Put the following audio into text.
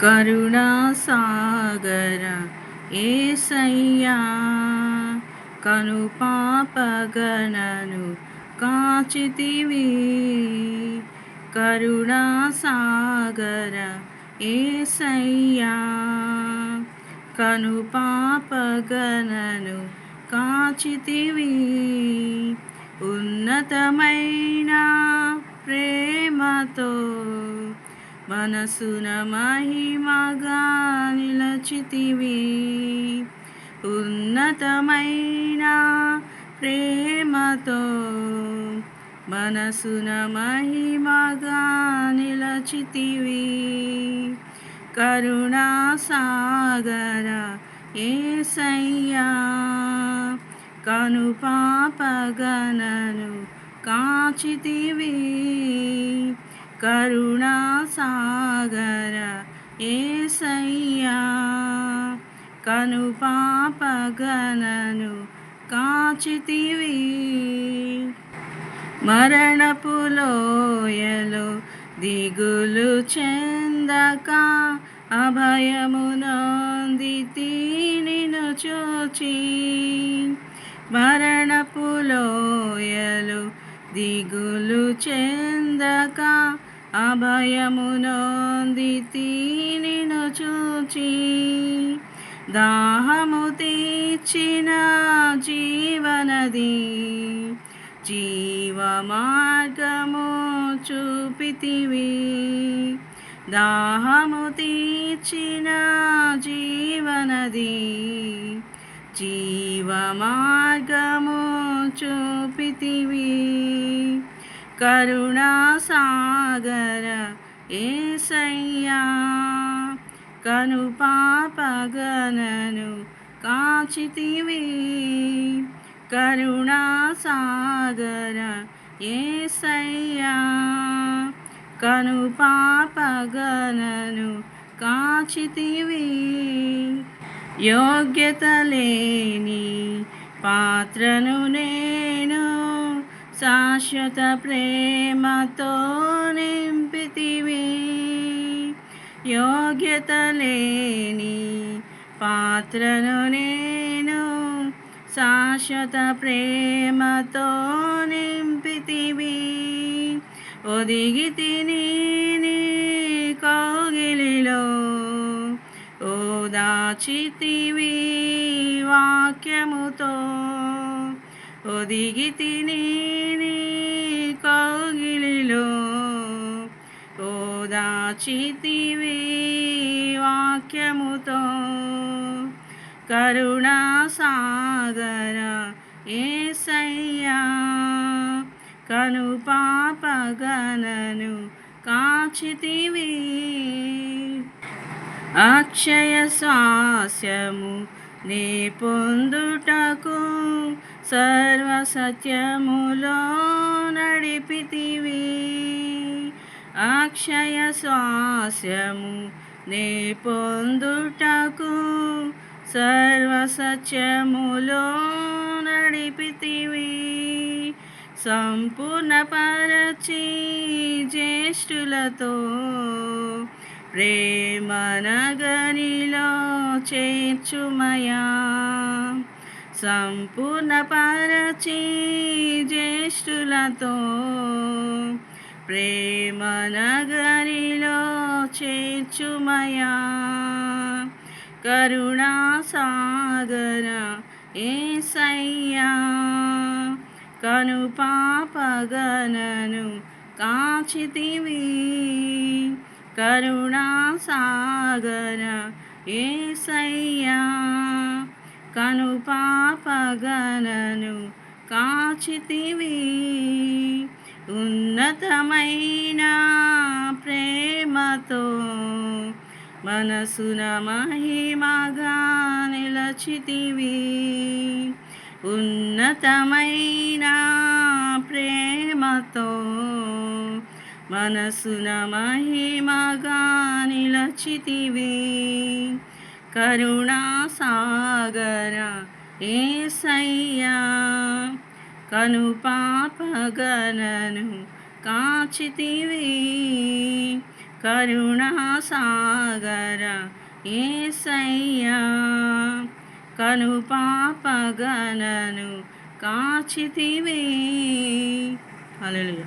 కరుణాసాగర యేసయ్యా, కనుపాపగణను కాచితివి. కరుణాసాగర యేసయ్యా, కనుపాపగణను కాచితివి. ఉన్నతమైన ప్రేమతో మనసున మహిమగా నిలచితివి. ఉన్నతమైన ప్రేమతో మనసున మహిమగా నిలచితివి. కరుణాసాగర యేసయ్యా, కనుపాపగణను కాచితివి. కరుణాసాగర యేసయ్యా, కనుపాపగణను కాచితివి. మరణపు లోయలో దిగులు చెందక అభయమునొందితి నిన్ను చూచి. మరణపు లోయలో దిగులు చెందక అభయమునొందితి నిన్ను చూచి. దాహము తీర్చిన జీవనది, జీవ మార్గము చూపితివి. దాహము తీర్చిన జీవనది, జీవ మార్గము చూపితివి. కరుణాసాగర యేసయ్యా, కనుపాపగణను కాచితివి. కరుణాసాగర యేసయ్యా, కనుపాపగణను కాచితివి. యోగ్యత లేని పాత్రను నేను శాశ్వత ప్రేమతో నింపితివి. యోగ్యత లేని పాత్రను నేను శాశ్వత ప్రేమతో నింపితివి. ఒదిగితిని నీ కౌగిలిలో, ఓదాచితివి వాక్యముతో. ఒదిగితిని నీ కౌగిలిలో, ఓదాచితివి వాక్యముతో. కరుణాసాగర యేసయ్యా, కనుపాపగణను కాచితివి. అక్షయ స్వాస్యము నే పొందుటకు సర్వసత్యములో నడిపితివి. అక్షయ స్వాస్యము నే పొందుటకు సర్వసత్యములో నడిపితివి. సంపూర్ణపరచి జ్యేష్ఠులతో ప్రేమ నగరిలో చేర్చుమయా. సంపూర్ణపరచి జ్యేష్ఠులతో ప్రేమ నగరిలో చేర్చుమయా. కరుణాసాగర యేసయ్యా, కనుపాపగణను కాచితివి. కరుణాసాగర యేసయ్యా, కనుపాపగణను కాచితివి. ఉన్నతమైన ప్రేమతో మనసున మహిమగా నిలచితివి. ఉన్నతమైన ప్రేమతో మనసున మహిమగా నిలచితివి. కరుణాసాగర యేసయ్యా, కనుపాపగణను కాచితివి. కరుణాసాగర యేసయ్యా కనుపాపగనను కాచితివి. హల్లెలూయా.